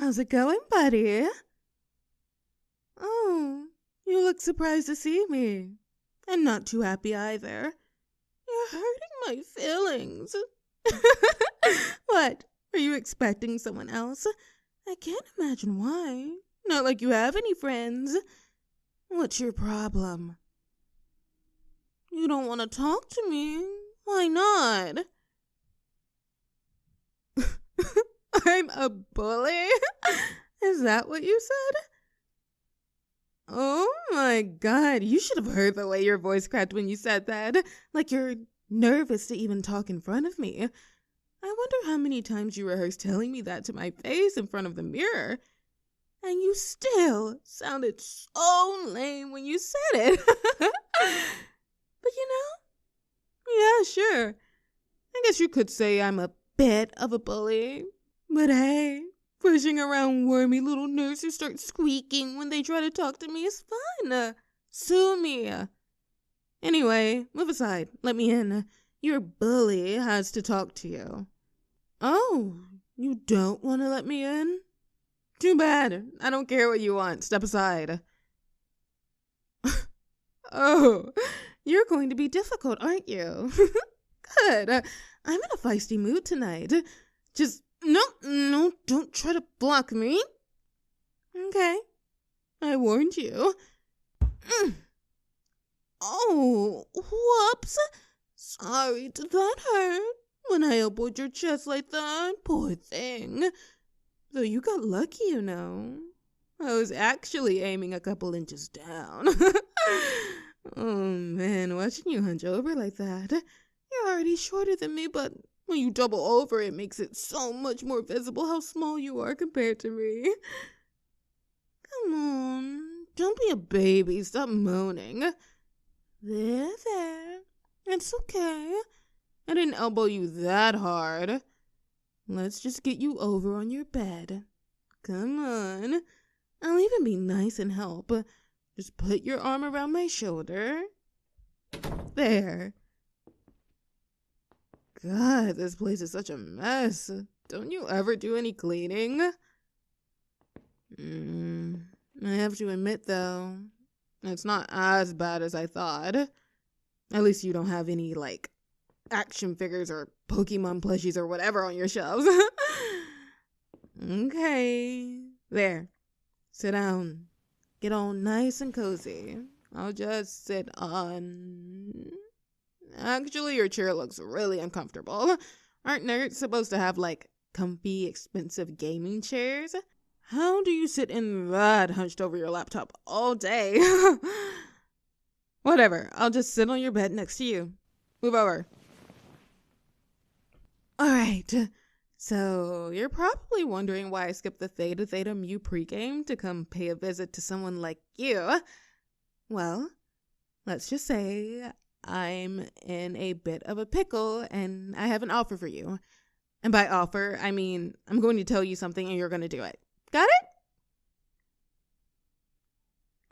How's it going, buddy? Oh, you look surprised to see me. And not too happy either. You're hurting my feelings. What? Are you expecting someone else? I can't imagine why. Not like you have any friends. What's your problem? You don't want to talk to me? Why not? I'm a bully? Is that what you said? Oh my god, you should have heard the way your voice cracked when you said that. Like you're nervous to even talk in front of me. I wonder how many times you rehearsed telling me that to my face in front of the mirror. And you still sounded so lame when you said it. But yeah, sure. I guess you could say I'm a bit of a bully. But hey, pushing around wormy little nerds who start squeaking when they try to talk to me is fun. Sue me. Anyway, move aside. Let me in. Your bully has to talk to you. Oh, you don't want to let me in? Too bad. I don't care what you want. Step aside. Oh, you're going to be difficult, aren't you? Good. I'm in a feisty mood tonight. Just, no, don't try to block me. Okay. I warned you. Oh, whoops. Sorry, did that hurt? When I elbowed your chest like that? Poor thing. Though you got lucky, you know. I was actually aiming a couple inches down. Oh, man, watching you hunch over like that. You're already shorter than me, but when you double over, it makes it so much more visible how small you are compared to me. Come on, don't be a baby. Stop moaning. There. It's okay. I didn't elbow you that hard. Let's just get you over on your bed. Come on. I'll even be nice and help. Just put your arm around my shoulder. There. God, this place is such a mess. Don't you ever do any cleaning? I have to admit, though, it's not as bad as I thought. At least you don't have any, action figures or Pokemon plushies or whatever on your shelves. Okay. There. Sit down. Get all nice and cozy. I'll just sit on... Actually, your chair looks really uncomfortable. Aren't nerds supposed to have, comfy, expensive gaming chairs? How do you sit in that hunched over your laptop all day? Whatever. I'll just sit on your bed next to you. Move over. Alright. So, you're probably wondering why I skipped the Theta Theta Mu pregame to come pay a visit to someone like you. Well, let's just say I'm in a bit of a pickle and I have an offer for you. And by offer, I mean I'm going to tell you something and you're going to do it. Got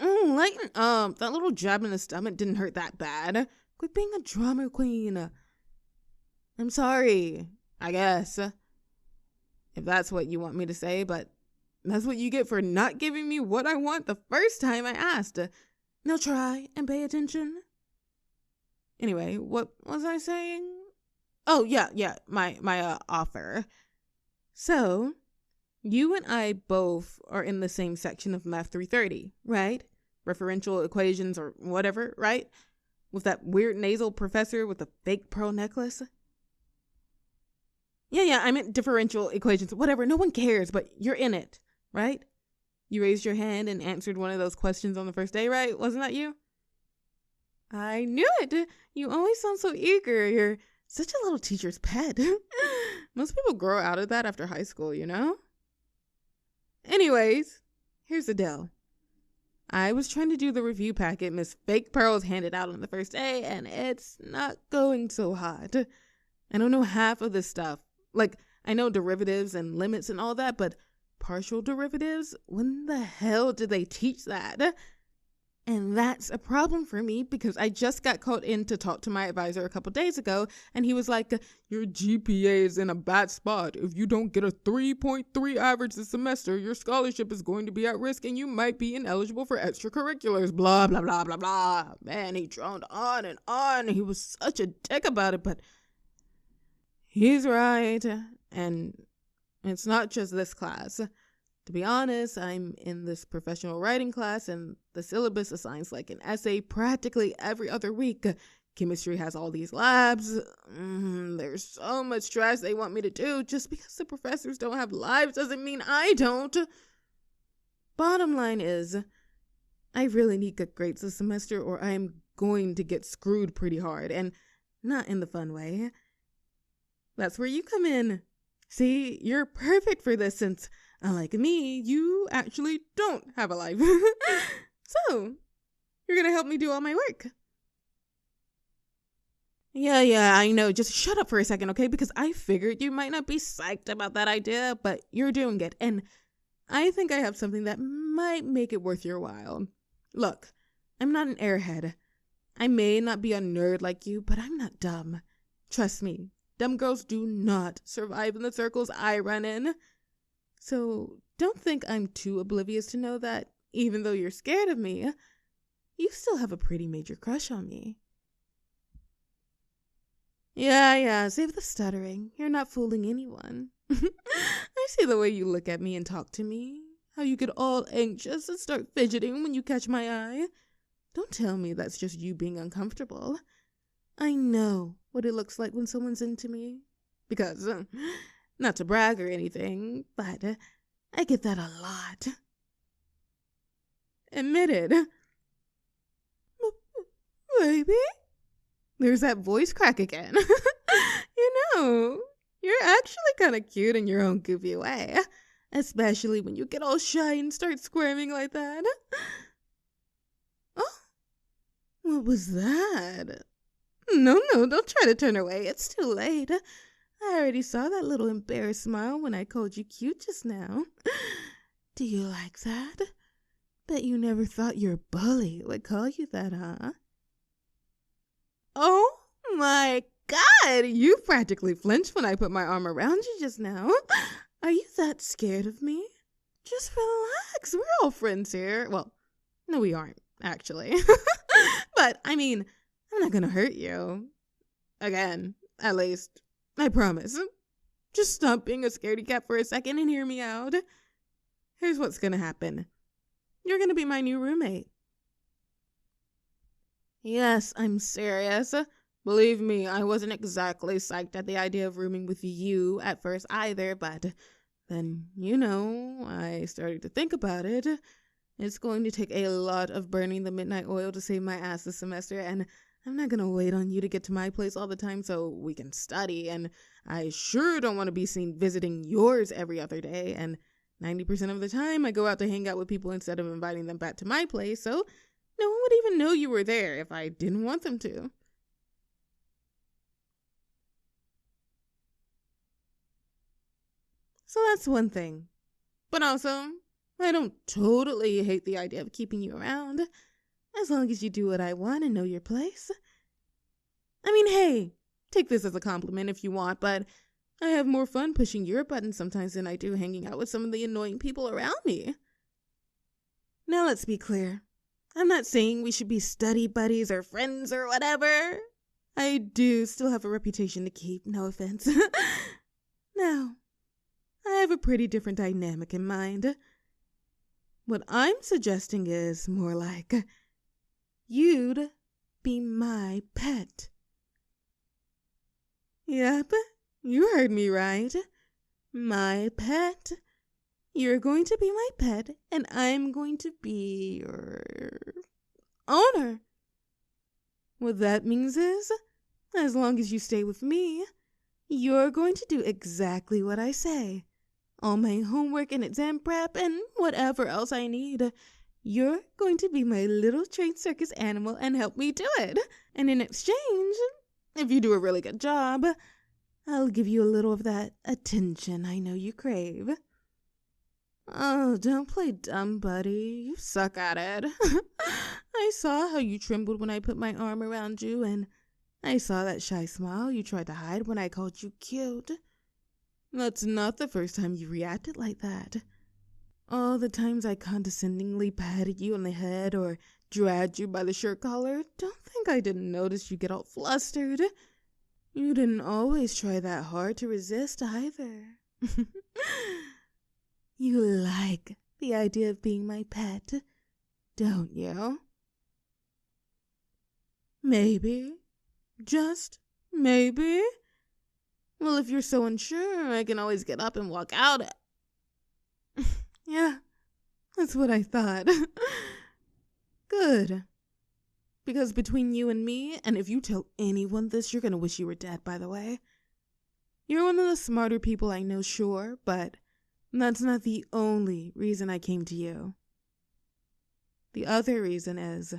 it? Lighten up. That little jab in the stomach didn't hurt that bad. Quit being a drama queen. I'm sorry, I guess. If that's what you want me to say, but that's what you get for not giving me what I want the first time I asked. Now try and pay attention. Anyway, what was I saying? Oh, yeah, my offer. So, you and I both are in the same section of Math 330, right? Referential equations or whatever, right? With that weird nasal professor with the fake pearl necklace. Yeah, I meant differential equations, whatever, no one cares, but you're in it, right? You raised your hand and answered one of those questions on the first day, right? Wasn't that you? I knew it! You always sound so eager. You're such a little teacher's pet. Most people grow out of that after high school, you know? Anyways, here's the deal. I was trying to do the review packet Miss Fake Pearls handed out on the first day, and it's not going so hot. I don't know half of this stuff. I know derivatives and limits and all that, but partial derivatives? When the hell did they teach that? And that's a problem for me because I just got called in to talk to my advisor a couple days ago, and he was like, your GPA is in a bad spot. If you don't get a 3.3 average this semester, your scholarship is going to be at risk and you might be ineligible for extracurriculars, blah, blah, blah, blah, blah. Man, he droned on and on. He was such a dick about it, but he's right. And it's not just this class. To be honest, I'm in this professional writing class and the syllabus assigns like an essay practically every other week. Chemistry has all these labs. There's so much stress they want me to do. Just because the professors don't have lives doesn't mean I don't. Bottom line is, I really need good grades this semester or I'm going to get screwed pretty hard, and not in the fun way. That's where you come in. See, you're perfect for this since, unlike me, you actually don't have a life. So, you're gonna help me do all my work. Yeah, I know. Just shut up for a second, okay? Because I figured you might not be psyched about that idea, but you're doing it. And I think I have something that might make it worth your while. Look, I'm not an airhead. I may not be a nerd like you, but I'm not dumb. Trust me, dumb girls do not survive in the circles I run in. So don't think I'm too oblivious to know that, even though you're scared of me, you still have a pretty major crush on me. Yeah, save the stuttering. You're not fooling anyone. I see the way you look at me and talk to me. How you get all anxious and start fidgeting when you catch my eye. Don't tell me that's just you being uncomfortable. I know what it looks like when someone's into me. Because, not to brag or anything, but I get that a lot. Admitted. Baby? There's that voice crack again. You're actually kind of cute in your own goofy way. Especially when you get all shy and start squirming like that. Oh, what was that? No, don't try to turn away. It's too late. I already saw that little embarrassed smile when I called you cute just now. Do you like that? Bet you never thought your bully would call you that, huh? Oh my God! You practically flinched when I put my arm around you just now. Are you that scared of me? Just relax. We're all friends here. Well, no, we aren't, actually. But, I mean, I'm not gonna hurt you. Again, at least. I promise. Just stop being a scaredy cat for a second and hear me out. Here's what's gonna happen. You're gonna be my new roommate. Yes, I'm serious. Believe me, I wasn't exactly psyched at the idea of rooming with you at first either, but then, I started to think about it. It's going to take a lot of burning the midnight oil to save my ass this semester, and I'm not gonna wait on you to get to my place all the time so we can study, and I sure don't want to be seen visiting yours every other day, and 90% of the time I go out to hang out with people instead of inviting them back to my place, so no one would even know you were there if I didn't want them to. So that's one thing. But also, I don't totally hate the idea of keeping you around, as long as you do what I want and know your place. I mean, hey, take this as a compliment if you want, but I have more fun pushing your buttons sometimes than I do hanging out with some of the annoying people around me. Now let's be clear. I'm not saying we should be study buddies or friends or whatever. I do still have a reputation to keep, no offense. Now, I have a pretty different dynamic in mind. What I'm suggesting is more like, you'd be my pet. Yep, you heard me right. My pet. You're going to be my pet, and I'm going to be your owner. What that means is, as long as you stay with me, you're going to do exactly what I say. All my homework and exam prep and whatever else I need. You're going to be my little trained circus animal and help me do it. And in exchange, if you do a really good job, I'll give you a little of that attention I know you crave. Oh, don't play dumb, buddy. You suck at it. I saw how you trembled when I put my arm around you, and I saw that shy smile you tried to hide when I called you cute. That's not the first time you reacted like that. All the times I condescendingly patted you on the head or dragged you by the shirt collar, don't think I didn't notice you get all flustered. You didn't always try that hard to resist either. You like the idea of being my pet, don't you? Maybe. Just maybe. Well, if you're so unsure, I can always get up and walk out. Yeah, that's what I thought. Good. Because between you and me, and if you tell anyone this, you're gonna wish you were dead, by the way. You're one of the smarter people I know, sure, but that's not the only reason I came to you. The other reason is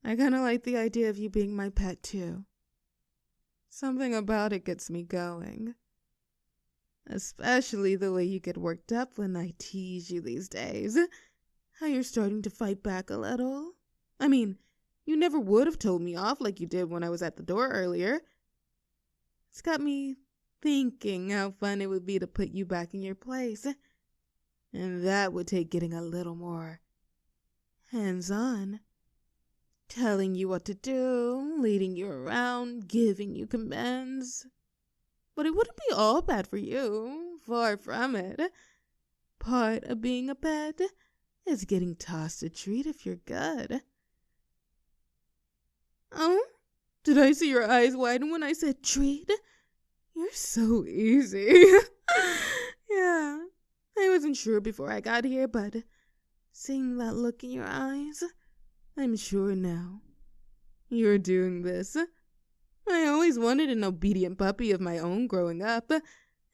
I kinda like the idea of you being my pet, too. Something about it gets me going. Especially the way you get worked up when I tease you these days. How you're starting to fight back a little. I mean, you never would have told me off like you did when I was at the door earlier. It's got me thinking how fun it would be to put you back in your place. And that would take getting a little more hands-on. Telling you what to do, leading you around, giving you commands. But it wouldn't be all bad for you. Far from it. Part of being a pet is getting tossed a treat if you're good. Oh? Did I see your eyes widen when I said treat? You're so easy. Yeah. I wasn't sure before I got here, but seeing that look in your eyes, I'm sure now. You're doing this. I always wanted an obedient puppy of my own growing up. I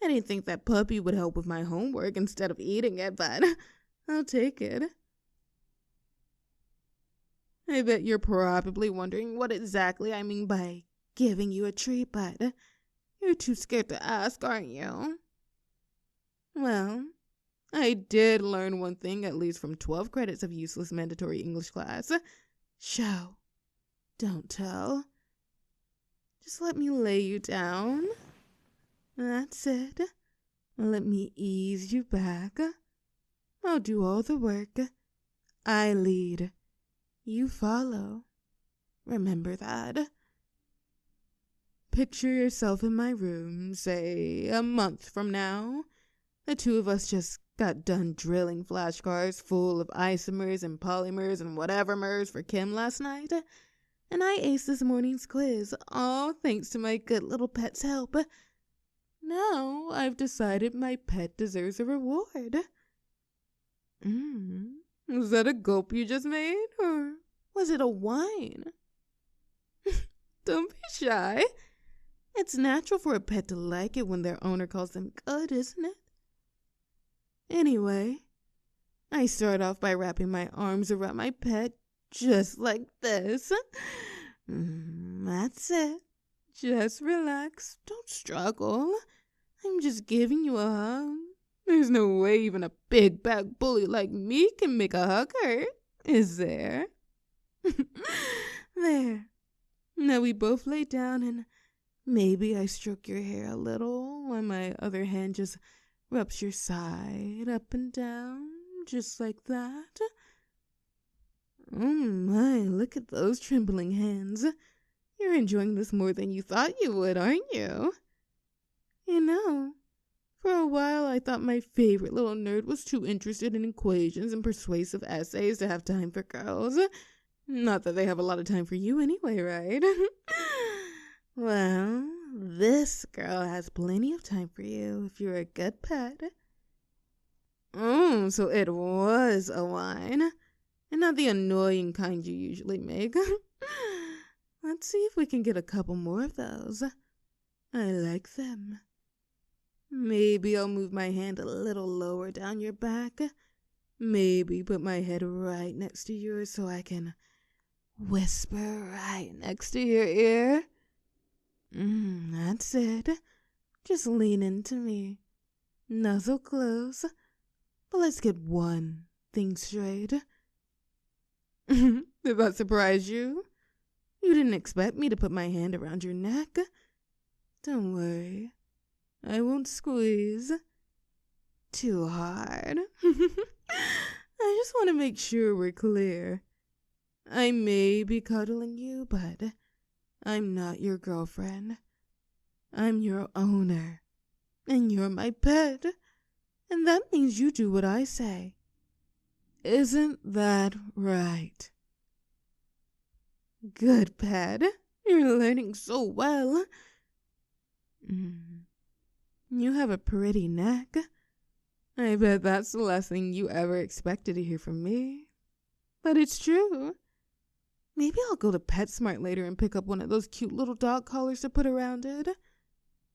didn't think that puppy would help with my homework instead of eating it, but I'll take it. I bet you're probably wondering what exactly I mean by giving you a treat, but you're too scared to ask, aren't you? Well, I did learn one thing at least from 12 credits of useless mandatory English class. Show, don't tell. Just let me lay you down. That's it. Let me ease you back. I'll do all the work. I lead. You follow. Remember that. Picture yourself in my room, say a month from now. The two of us just got done drilling flashcards full of isomers and polymers and whatever-mers for Kim last night. And I aced this morning's quiz, all thanks to my good little pet's help. Now I've decided my pet deserves a reward. Was that a gulp you just made, or was it a whine? Don't be shy. It's natural for a pet to like it when their owner calls them good, isn't it? Anyway, I start off by wrapping my arms around my pet just like this. That's it. Just relax. Don't struggle. I'm just giving you a hug. There's no way even a big bad bully like me can make a hug hurt, is there? There. Now we both lay down and maybe I stroke your hair a little while my other hand just rubs your side up and down, just like that. Oh my, look at those trembling hands. You're enjoying this more than you thought you would, aren't you? You know, for a while I thought my favorite little nerd was too interested in equations and persuasive essays to have time for girls. Not that they have a lot of time for you anyway, right? Well, this girl has plenty of time for you if you're a good pet. Oh, so it was a whine. And not the annoying kind you usually make. Let's see if we can get a couple more of those. I like them. Maybe I'll move my hand a little lower down your back. Maybe put my head right next to yours so I can whisper right next to your ear. That's it. Just lean into me. Nuzzle close. But let's get one thing straight. Did that surprise you? You didn't expect me to put my hand around your neck? Don't worry. I won't squeeze too hard. I just want to make sure we're clear. I may be cuddling you, but I'm not your girlfriend. I'm your owner, and you're my pet, and that means you do what I say. Isn't that right? Good, pet. You're learning so well. You have a pretty neck. I bet that's the last thing you ever expected to hear from me. But it's true. Maybe I'll go to PetSmart later and pick up one of those cute little dog collars to put around it.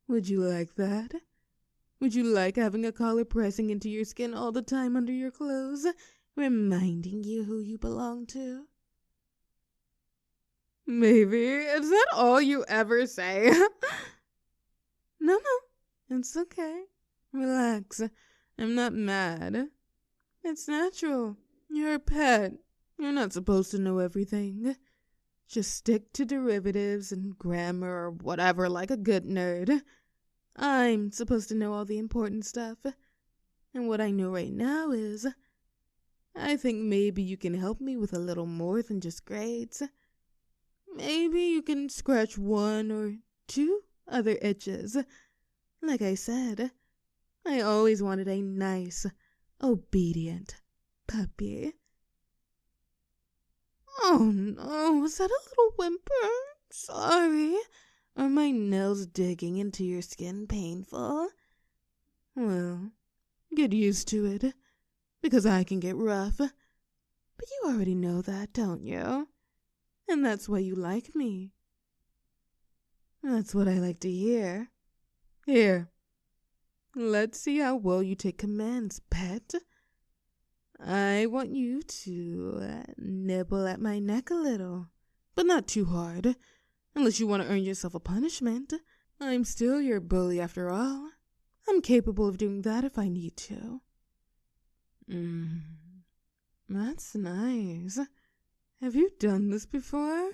Would you like that? Would you like having a collar pressing into your skin all the time under your clothes, reminding you who you belong to? Maybe. Is that all you ever say? No, it's okay. Relax. I'm not mad. It's natural. You're a pet. You're not supposed to know everything. Just stick to derivatives and grammar or whatever like a good nerd. I'm supposed to know all the important stuff. And what I know right now is, I think maybe you can help me with a little more than just grades. Maybe you can scratch one or two other itches. Like I said, I always wanted a nice, obedient puppy. Oh no, was that a little whimper? Sorry. Are my nails digging into your skin painful? Well, get used to it, because I can get rough. But you already know that, don't you? And that's why you like me. That's what I like to hear. Here, let's see how well you take commands, pet. I want you to nibble at my neck a little, but not too hard, unless you want to earn yourself a punishment. I'm still your bully after all. I'm capable of doing that if I need to. That's nice. Have you done this before?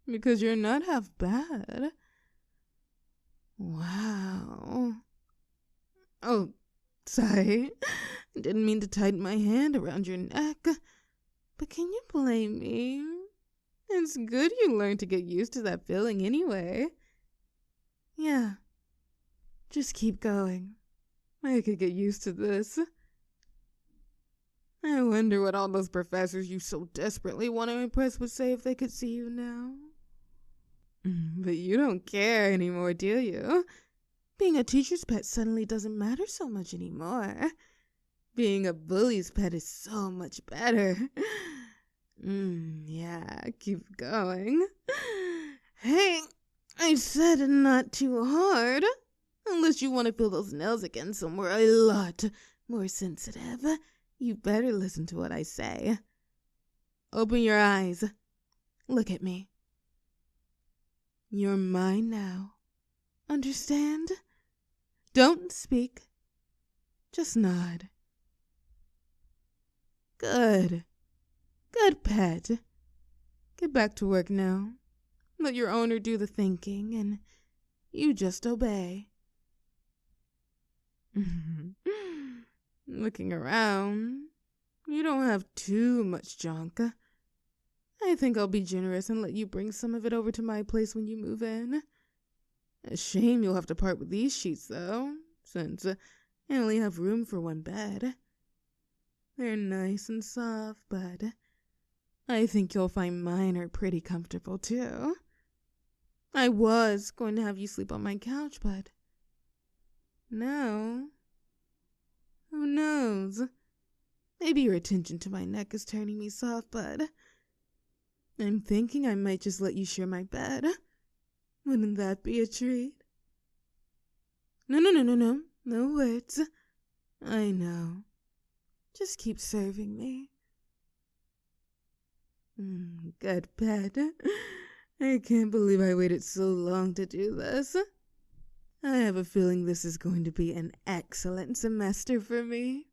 Because you're not half bad. Wow. Oh, sorry. Didn't mean to tighten my hand around your neck. But can you blame me? It's good you learned to get used to that feeling anyway. Yeah. Just keep going. I could get used to this. I wonder what all those professors you so desperately want to impress would say if they could see you now. But you don't care anymore, do you? Being a teacher's pet suddenly doesn't matter so much anymore. Being a bully's pet is so much better. Yeah, keep going. Hey, I said not too hard. Unless you want to feel those nails again somewhere a lot more sensitive. You better listen to what I say. Open your eyes. Look at me. You're mine now. Understand? Don't speak. Just nod. Good. Good, pet. Get back to work now. Let your owner do the thinking, and you just obey. Looking around, you don't have too much junk. I think I'll be generous and let you bring some of it over to my place when you move in. A shame you'll have to part with these sheets, though, since I only have room for one bed. They're nice and soft, but I think you'll find mine are pretty comfortable, too. I was going to have you sleep on my couch, but now, who knows? Maybe your attention to my neck is turning me soft, but I'm thinking I might just let you share my bed. Wouldn't that be a treat? No. No words. I know. Just keep serving me. Good pet. I can't believe I waited so long to do this. I have a feeling this is going to be an excellent semester for me.